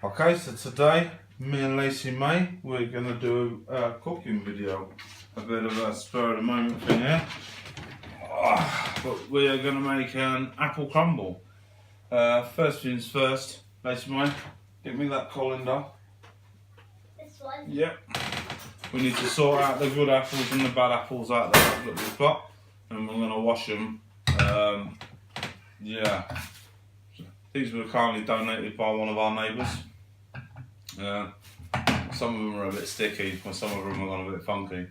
Okay, so today, me and Lacey May, we're going to do a cooking video. A bit of a spur of the moment thing here. But we are going to make an apple crumble. First things first, Lacey May, give me that colander. This one? Yep. We need to sort out the good apples and the bad apples out there that we've got. And we're going to wash them. Yeah. These were kindly donated by one of our neighbours. Some of them are a bit sticky, and some of them are gone a bit funky.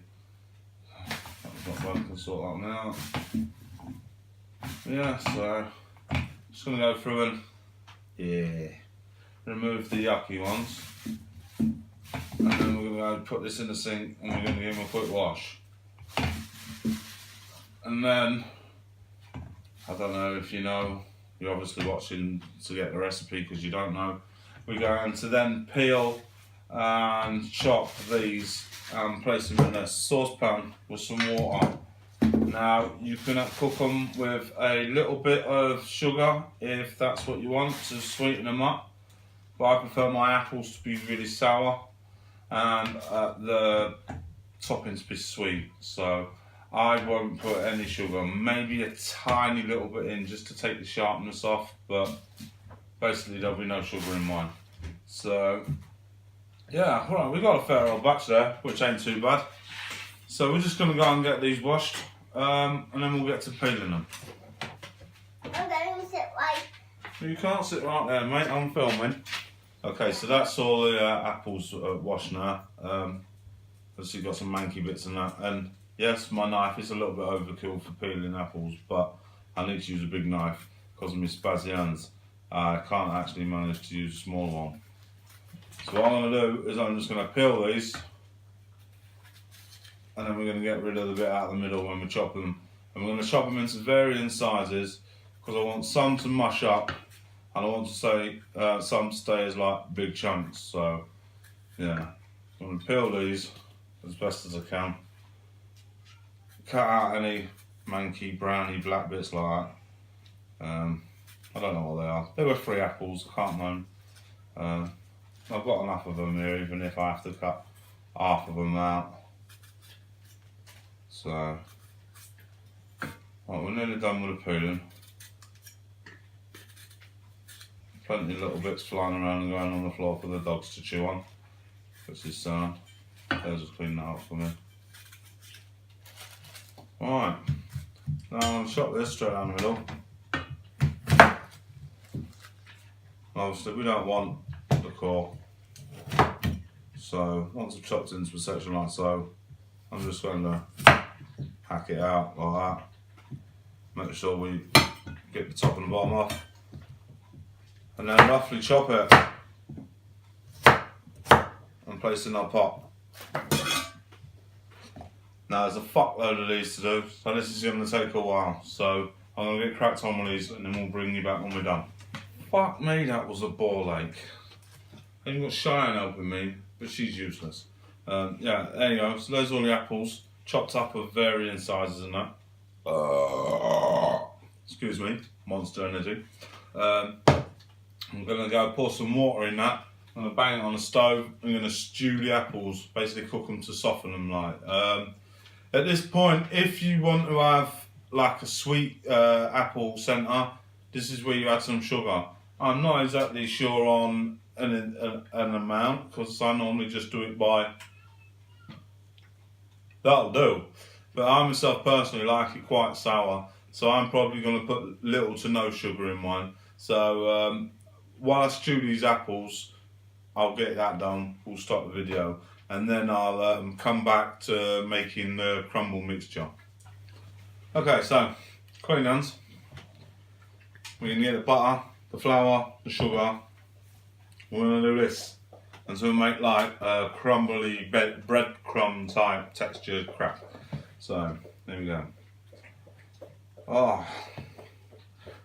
That's not bad, I can sort that one out. Yeah, so just gonna go through and remove the yucky ones, and then we're gonna go put this in the sink and we're gonna give them a quick wash. And then I don't know if you know, you're obviously watching to get the recipe because you don't know. We're going to then peel and chop these and place them in a saucepan with some water. Now you can cook them with a little bit of sugar if that's what you want to sweeten them up, but I prefer my apples to be really sour and the toppings to be sweet, so I won't put any sugar, maybe a tiny little bit in just to take the sharpness off, but basically there'll be no sugar in mine. So yeah, alright, we got a fair old batch there, which ain't too bad. So we're just going to go and get these washed, and then we'll get to peeling them. I'm going to sit right. You can't sit right there, mate, I'm filming. Okay, so that's all the apples washed now. Obviously got some manky bits in that, and yes, my knife is a little bit overkill for peeling apples, but I need to use a big knife because of my spazzy hands. I can't actually manage to use a small one. So what I'm going to do is I'm just going to peel these, and then we're going to get rid of the bit out of the middle when we chop them. And we're going to chop them into varying sizes because I want some to mush up and I want to say some stay as like big chunks. So yeah, I'm going to peel these as best as I can. Cut out any manky, browny, black bits like that. I don't know what they are. They were 3 apples, I can't know. I've got enough of them here, even if I have to cut half of them out. So, right, we're nearly done with the peeling. Plenty of little bits flying around and going on the floor for the dogs to chew on, which is sound. They'll just clean that up for me. Right, now I'm going to chop this straight down the middle. Obviously we don't want the core, so once I've chopped into a section like so, I'm just going to hack it out like that. Make sure we get the top and the bottom off, and then roughly chop it and place it in our pot. Now there's a fuckload of these to do, so this is going to take a while, so I'm going to get cracked on with these and then we'll bring you back when we're done. Fuck me, that was a ball ache. I even got Cheyenne helping me, but she's useless. Yeah, there you go. So there's all the apples, chopped up of varying sizes and that. Excuse me, monster energy. I'm going to go pour some water in that. I'm going to bang it on the stove. I'm going to stew the apples, basically cook them to soften them like. At this point, if you want to have like a sweet apple centre, this is where you add some sugar. I'm not exactly sure on an amount because I normally just do it by, that'll do. But I myself personally like it quite sour, so I'm probably going to put little to no sugar in mine. So while I stew these apples, I'll get that done, we'll stop the video, and then I'll come back to making the crumble mixture. Okay, so clean hands. We can get the butter, the flour, the sugar. We're going to do this until we make like a crumbly breadcrumb type textured crap. So, there we go. Oh,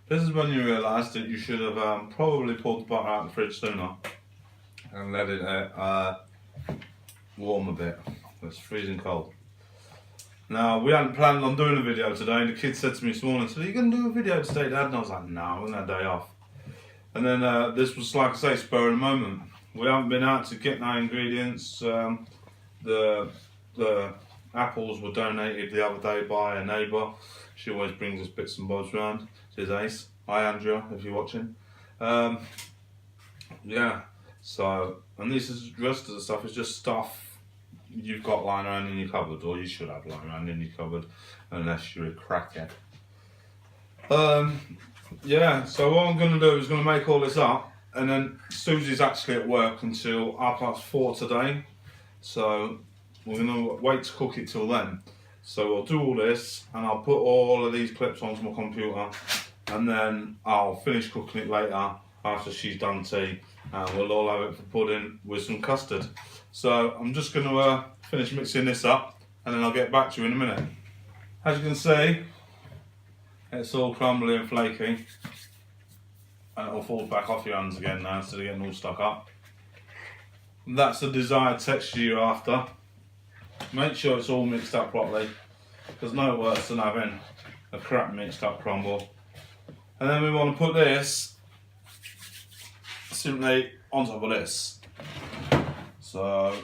this is when you realise that you should have probably pulled the butter out of the fridge sooner and let it warm a bit. It's freezing cold. Now, we hadn't planned on doing a video today. The kid said to me this morning, so are you going to do a video today, Dad? And I was like, no, I'm going to have a day off. And then this was, like I say, spur of the moment. we haven't been out to get no ingredients. The apples were donated the other day by a neighbour. She always brings us bits and bobs round. She's Ace. Hi Andrea, if you're watching. Yeah, so, and this is the rest of the stuff is just stuff you've got lying around in your cupboard, or you should have lying around in your cupboard, unless you're a crackhead. Yeah, so what I'm going to do is going to make all this up, and then Susie's actually at work until 4:30 today, so we're going to wait to cook it till then. So I'll do all this, and I'll put all of these clips onto my computer, and then I'll finish cooking it later after she's done tea, and we'll all have it for pudding with some custard. So I'm just going to finish mixing this up, and then I'll get back to you in a minute. As you can see, it's all crumbly and flaky, and it'll fall back off your hands again now instead of getting all stuck up. And that's the desired texture you're after. Make sure it's all mixed up properly. There's no worse than having a crap mixed up crumble. And then we want to put this simply on top of this. So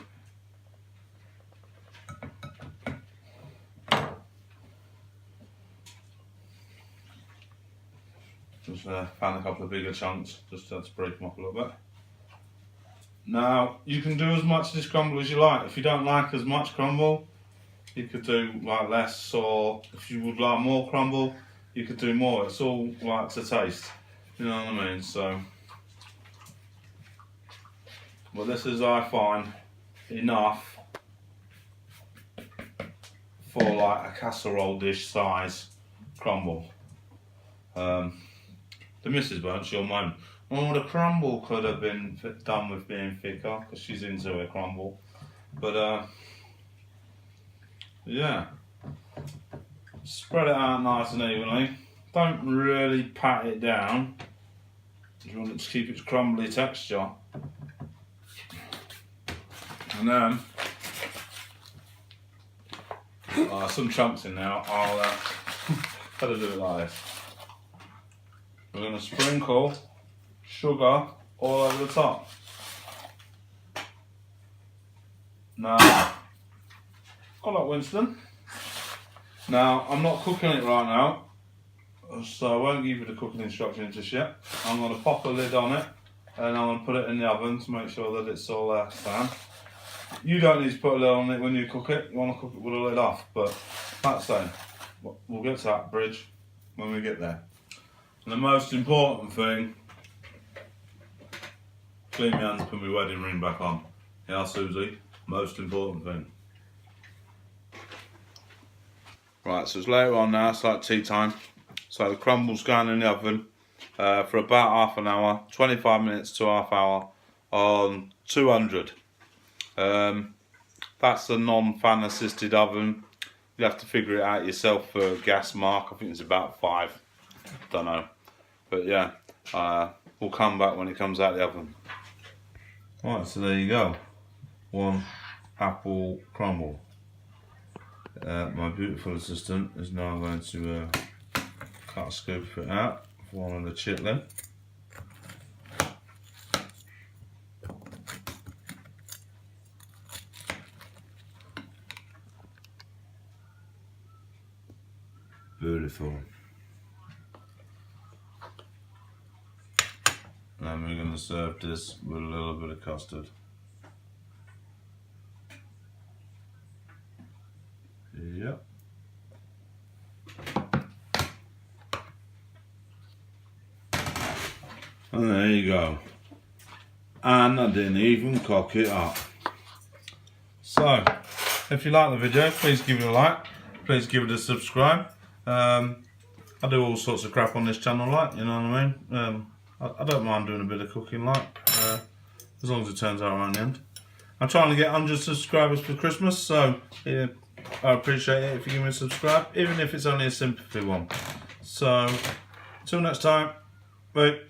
just found a couple of bigger chunks just to break them up a little bit. Now you can do as much of this crumble as you like. If you don't like as much crumble, you could do like less, or if you would like more crumble, you could do more. It's all like to taste, you know what I mean? So, but this is, I find, enough for like a casserole dish size crumble. The missus won't, she'll moan, oh, the crumble could have been done with being thicker, because she's into her crumble. But yeah, spread it out nice and evenly. Don't really pat it down. You want it to keep its crumbly texture. And then, some chunks in now. I'll better do it like this. We're going to sprinkle sugar all over the top. Now, got that, Winston. Now, I'm not cooking it right now, so I won't give you the cooking instructions just yet. I'm going to pop a lid on it, and I'm going to put it in the oven to make sure that it's all stand. You don't need to put a lid on it when you cook it. You want to cook it with a lid off, but that's saying. We'll get to that bridge when we get there. And the most important thing, clean my hands, put my wedding ring back on. Yeah, Susie, most important thing. Right, so it's later on now, it's like tea time. So the crumble's going in the oven for about half an hour, 25 minutes to half hour on 200. That's the non-fan assisted oven. You have to figure it out yourself for gas mark. I think it's about 5. Don't know. But yeah, we'll come back when it comes out of the oven. Right, so there you go. 1 apple crumble. My beautiful assistant is now going to cut a scoop of it out for one of the chitlin. Beautiful. And then we're going to serve this with a little bit of custard. Yep. And there you go. And I didn't even cock it up. So, if you like the video, please give it a like. Please give it a subscribe. I do all sorts of crap on this channel, like, you know what I mean? I don't mind doing a bit of cooking, like, as long as it turns out right in the end. I'm trying to get 100 subscribers for Christmas, so yeah, I appreciate it if you give me a subscribe, even if it's only a sympathy one. So, until next time, bye.